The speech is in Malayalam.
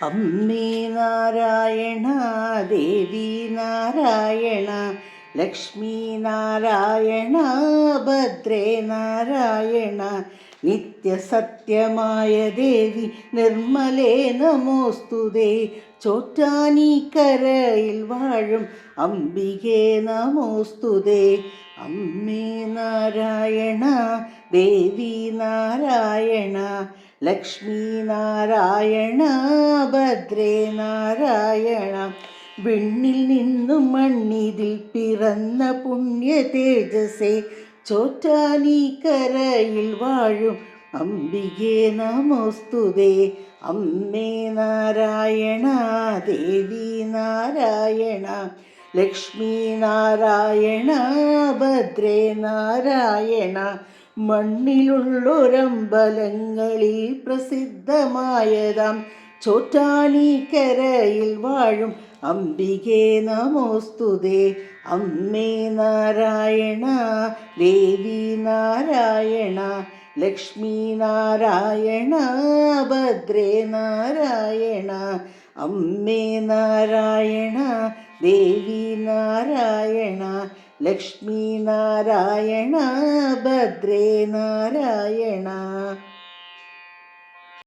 അമ്മേ നാരായണ, ദേവി നാരായണ, ലക്ഷ്മി നാരായണ, ഭദ്രേ നാരായണ, നിത്യസത്യമായ ദേവി നിർമ്മലേ നമോസ്തുതേ. ചോറ്റാനിക്കരയിൽ വാഴും അംബികേ നമോസ്തുതേ. അമ്മേ നാരായണ, ദേവി നാരായണ, ലക്ഷ്മി നാരായണ, ഭദ്രേ നാരായണ, വിണ്ണിൽ നിന്നും മണ്ണിതിൽ പിറന്ന പുണ്യ തേജസേ, ചോറ്റാനിക്കരയിൽ വാഴും അംബികേ നമോസ്തുതേ. അമ്മേ നാരായണ, ദേവി നാരായണ, ലക്ഷ്മി നാരായണ, ഭദ്രേ നാരായണ, മണ്ണിലുള്ളൊരമ്പലങ്ങളിൽ പ്രസിദ്ധമായതാം ചോറ്റാനിക്കരയിൽ വാഴും അംബികേ നമോസ്തുതേ. അമ്മേ നാരായണ, ദേവി നാരായണ, ലക്ഷ്മി നാരായണ, ഭദ്രേ നാരായണ, അമ്മേ നാരായണ, ദേവി നാരായണ, ലക്ഷ്മി നാരായണ, ഭദ്രേ നാരായണ.